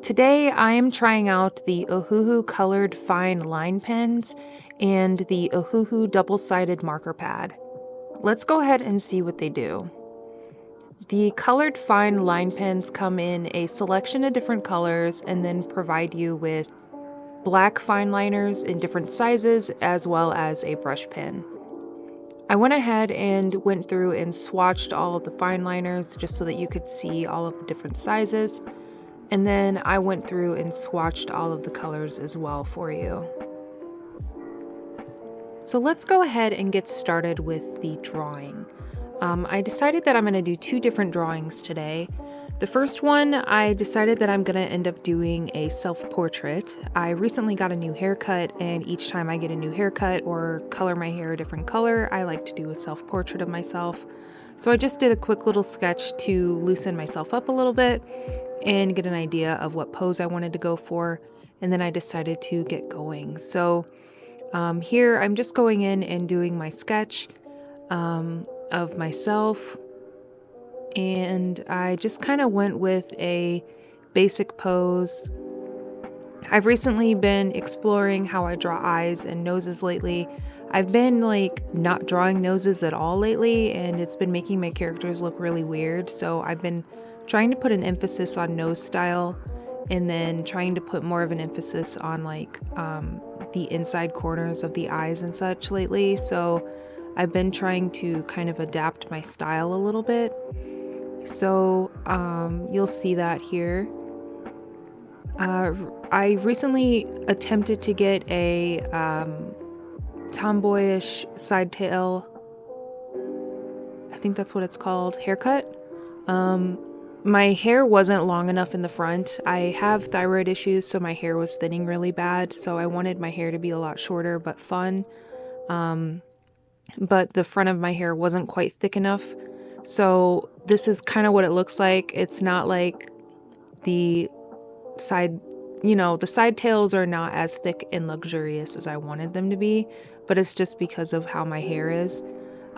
Today I am trying out the Ohuhu colored fine line pens and the Ohuhu double-sided marker pad. Let's go ahead and see what they do. The colored fine line pens come in a selection of different colors and then provide you with black fine liners in different sizes as well as a brush pen. I went ahead and went through and swatched all of the fine liners just so that you could see all of the different sizes. And then I went through and swatched all of the colors as well for you. So let's go ahead and get started with the drawing. I decided that I'm going to do two different drawings today. The first one, I decided that I'm going to end up doing a self-portrait. I recently got a new haircut, and each time I get a new haircut or color my hair a different color, I like to do a self-portrait of myself. So I just did a quick little sketch to loosen myself up a little bit and get an idea of what pose I wanted to go for, and then I decided to get going. So here I'm just going in and doing my sketch of myself, and I just kind of went with a basic pose. I've recently been exploring how I draw eyes and noses lately. I've been not drawing noses at all lately, and it's been making my characters look really weird, so I've been trying to put an emphasis on nose style and then trying to put more of an emphasis on the inside corners of the eyes and such lately. So I've been trying to kind of adapt my style a little bit. So you'll see that here. I recently attempted to get a tomboyish side tail, I think that's what it's called, haircut. My hair wasn't long enough in the front. I have thyroid issues, so my hair was thinning really bad, so I wanted my hair to be a lot shorter but fun. But the front of my hair wasn't quite thick enough. So this is kind of what it looks like. It's not like the side, the side tails are not as thick and luxurious as I wanted them to be, but it's just because of how my hair is.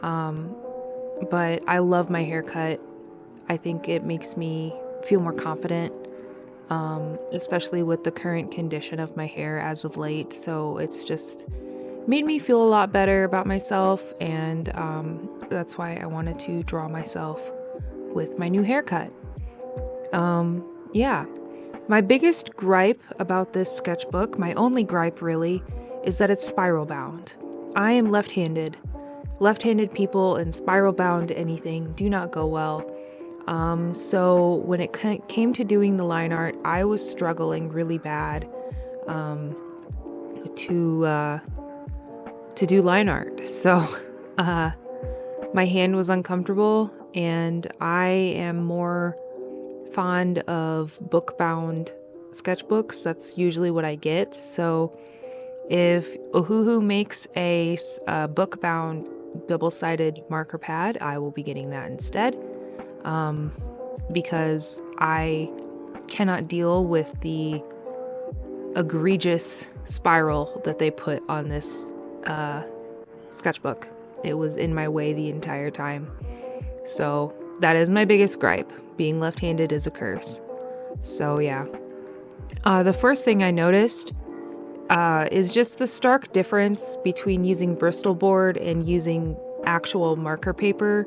But I love my haircut. I think it makes me feel more confident, especially with the current condition of my hair as of late. So it's just made me feel a lot better about myself, and that's why I wanted to draw myself with my new haircut. Yeah. My biggest gripe about this sketchbook, my only gripe really, is that it's spiral bound. I am left-handed. Left-handed people and spiral bound anything do not go well. So when it came to doing the line art, I was struggling really bad to do line art. So my hand was uncomfortable, and I am more fond of book-bound sketchbooks. That's usually what I get. So if Ohuhu makes a book-bound double-sided marker pad, I will be getting that instead. Because I cannot deal with the egregious spiral that they put on this sketchbook. It was in my way the entire time. So that is my biggest gripe. Being left-handed is a curse. So yeah. The first thing I noticed is just the stark difference between using Bristol board and using actual marker paper.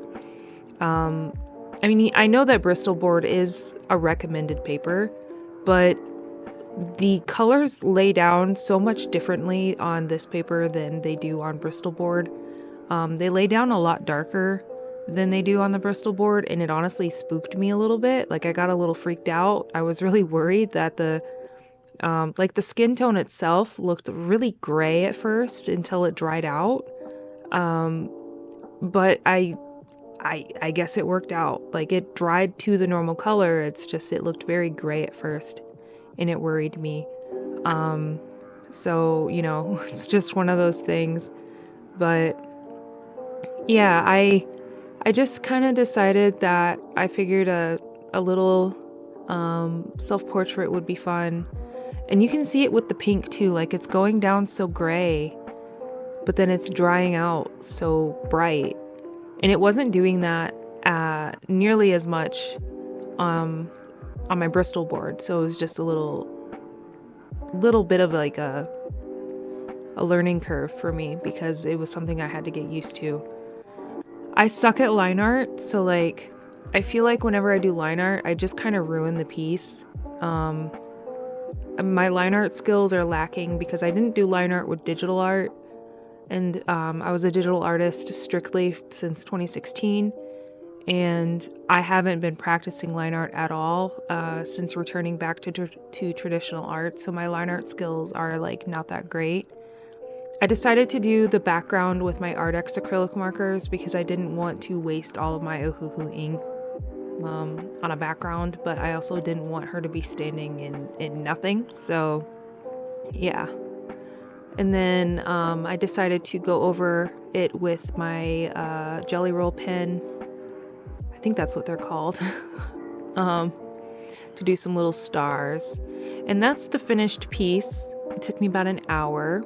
I mean, I know that Bristol board is a recommended paper, but the colors lay down so much differently on this paper than they do on Bristol board. They lay down a lot darker than they do on the Bristol board, and it honestly spooked me a little bit. I got a little freaked out. I was really worried that the skin tone itself looked really gray at first until it dried out. But I guess it worked out. It dried to the normal color. It's just it looked very gray at first, and it worried me. So, it's just one of those things. But yeah, I just kind of decided that I figured a little self-portrait would be fun. And you can see it with the pink too. It's going down so gray, but then it's drying out so bright. And it wasn't doing that nearly as much on on my Bristol board, so it was just a little bit of like a learning curve for me because it was something I had to get used to. I suck at line art, so like I feel like whenever I do line art, I just kind of ruin the piece. My line art skills are lacking because I didn't do line art with digital art, and I was a digital artist strictly since 2016, and I haven't been practicing line art at all since returning back to traditional art, so my line art skills are like not that great. I decided to do the background with my Artex acrylic markers because I didn't want to waste all of my Ohuhu ink on a background, but I also didn't want her to be standing in nothing, so yeah. And then I decided to go over it with my Jelly Roll pen. I think that's what they're called. To do some little stars. And that's the finished piece. It took me about an hour.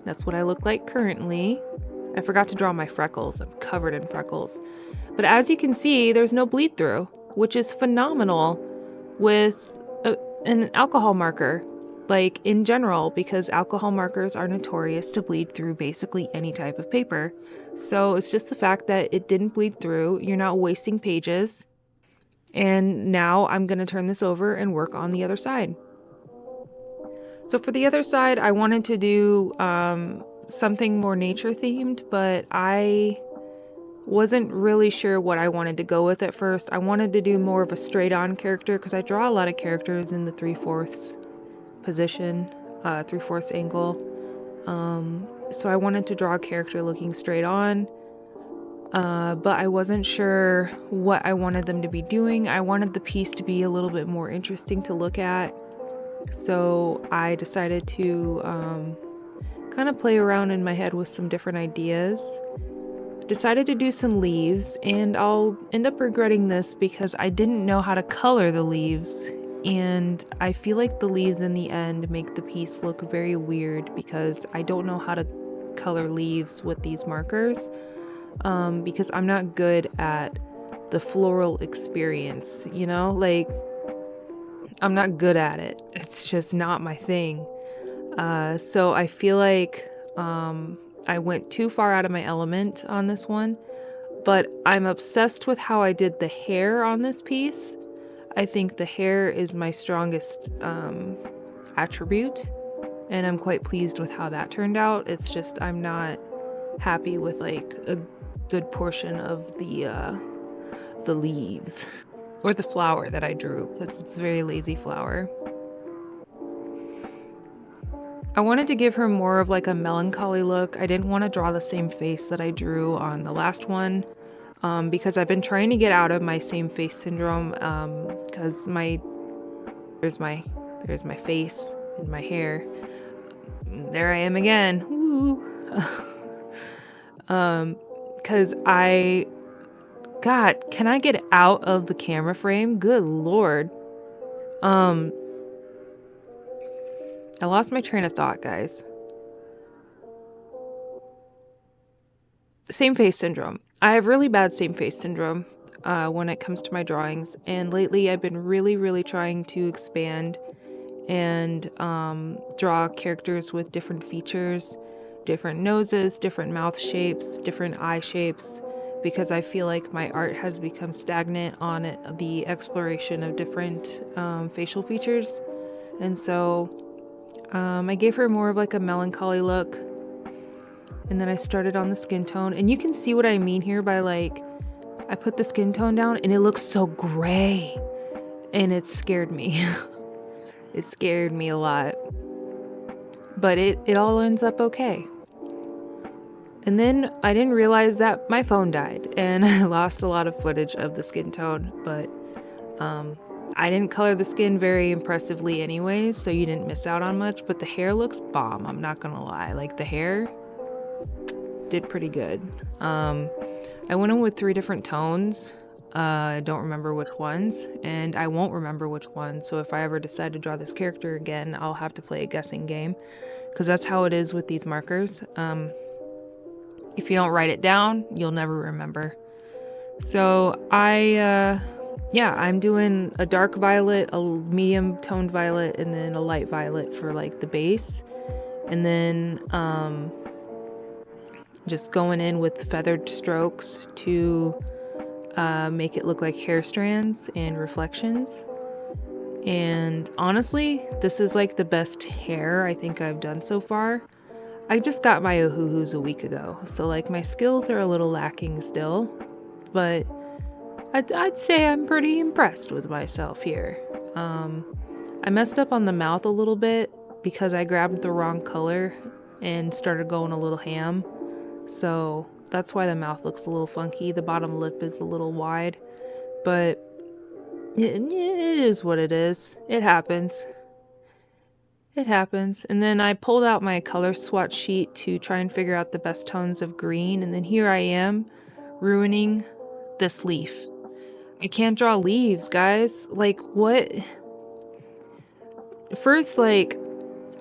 That's what I look like currently. I forgot to draw my freckles. I'm covered in freckles. But as you can see, there's no bleed through, which is phenomenal with an alcohol marker. Like in general, because alcohol markers are notorious to bleed through basically any type of paper. So it's just the fact that it didn't bleed through. You're not wasting pages. And now I'm going to turn this over and work on the other side. So for the other side, I wanted to do something more nature themed, but I wasn't really sure what I wanted to go with at first. I wanted to do more of a straight on character because I draw a lot of characters in the 3/4 position, 3/4 angle. So I wanted to draw a character looking straight on, but I wasn't sure what I wanted them to be doing. I wanted the piece to be a little bit more interesting to look at. So I decided to kind of play around in my head with some different ideas. Decided to do some leaves, and I'll end up regretting this because I didn't know how to color the leaves, and I feel like the leaves in the end make the piece look very weird because I don't know how to color leaves with these markers because I'm not good at the floral experience, you know, like I'm not good at it. It's just not my thing. So I feel like I went too far out of my element on this one, but I'm obsessed with how I did the hair on this piece. I think the hair is my strongest attribute, and I'm quite pleased with how that turned out. It's just I'm not happy with like a good portion of the leaves or the flower that I drew because it's a very lazy flower. I wanted to give her more of like a melancholy look. I didn't want to draw the same face that I drew on the last one because I've been trying to get out of my same face syndrome because there's my face and my hair. There I am again. Woo. Because God, can I get out of the camera frame? Good Lord. I lost my train of thought, guys. Same face syndrome. I have really bad same face syndrome when it comes to my drawings, and lately I've been really trying to expand and draw characters with different features, different noses, different mouth shapes, different eye shapes, because I feel like my art has become stagnant on the exploration of different facial features. And so I gave her more of like a melancholy look, and then I started on the skin tone, and you can see what I mean here by like I put the skin tone down and it looks so gray, and it scared me. It scared me a lot, but it all ends up okay. And then I didn't realize that my phone died and I lost a lot of footage of the skin tone, but I didn't color the skin very impressively anyways, so you didn't miss out on much, but the hair looks bomb, I'm not gonna lie. Like the hair did pretty good. I went in with 3 different tones. I don't remember which ones, and I won't remember which one, so if I ever decide to draw this character again, I'll have to play a guessing game, because that's how it is with these markers. If you don't write it down, you'll never remember. So I yeah, I'm doing a dark violet, a medium toned violet, and then a light violet for like the base. And then just going in with feathered strokes to make it look like hair strands and reflections. And honestly, this is like the best hair I think I've done so far. I just got my Ohuhus a week ago, so like my skills are a little lacking still, but I'd say I'm pretty impressed with myself here. I messed up on the mouth a little bit because I grabbed the wrong color and started going a little ham. So that's why the mouth looks a little funky. The bottom lip is a little wide, but it is what it is. It happens. It happens. And then I pulled out my color swatch sheet to try and figure out the best tones of green. And then here I am ruining this leaf. I can't draw leaves, guys. Like, what? First, like,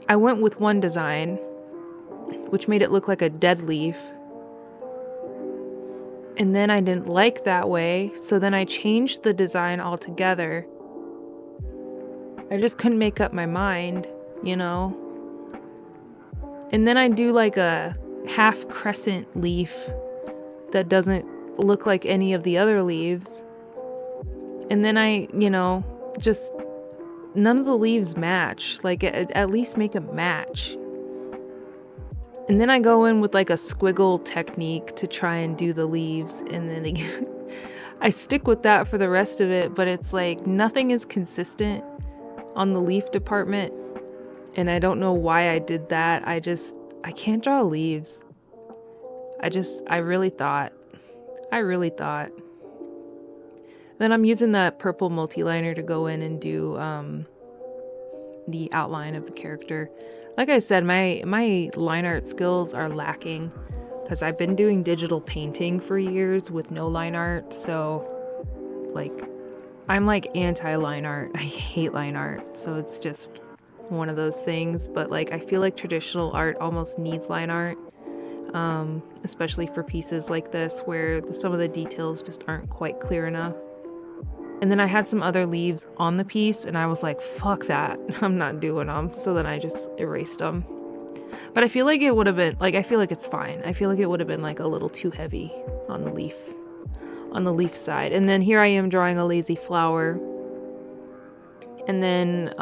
I went with one design, which made it look like a dead leaf. And then I didn't like that way, so then I changed the design altogether. I just couldn't make up my mind, you know? And then I do like a half crescent leaf that doesn't look like any of the other leaves. And then I, just none of the leaves match. Like, at least make them match. And then I go in with like a squiggle technique to try and do the leaves, and then again, I stick with that for the rest of it, but it's like nothing is consistent on the leaf department, and I don't know why I did that. I can't draw leaves. I really thought. Then I'm using that purple multi-liner to go in and do the outline of the character. Like I said, my line art skills are lacking because I've been doing digital painting for years with no line art, so like I'm like anti-line art. I hate line art, so it's just one of those things. But like I feel like traditional art almost needs line art, especially for pieces like this where some of the details just aren't quite clear enough. And then I had some other leaves on the piece and I was like, fuck that, I'm not doing them. So then I just erased them. But I feel like it would have been, like, I feel like it's fine. I feel like it would have been like a little too heavy on the leaf side. And then here I am drawing a lazy flower. And then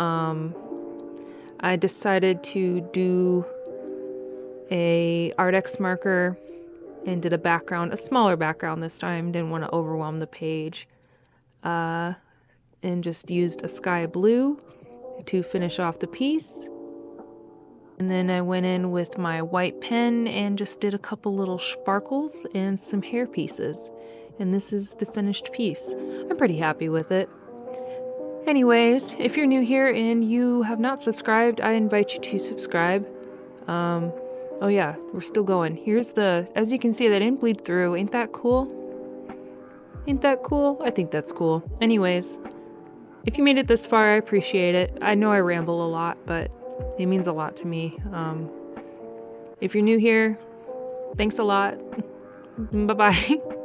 I decided to do a Artex marker and did a background, a smaller background this time. Didn't want to overwhelm the page. And just used a sky blue to finish off the piece. And then I went in with my white pen and just did a couple little sparkles and some hair pieces. And this is the finished piece. I'm pretty happy with it. Anyways, if you're new here and you have not subscribed, I invite you to subscribe. Oh yeah, we're still going. Here's as you can see, that didn't bleed through. Ain't that cool? Ain't that cool? I think that's cool. Anyways, if you made it this far, I appreciate it. I know I ramble a lot, but it means a lot to me. If you're new here, thanks a lot. Bye-bye.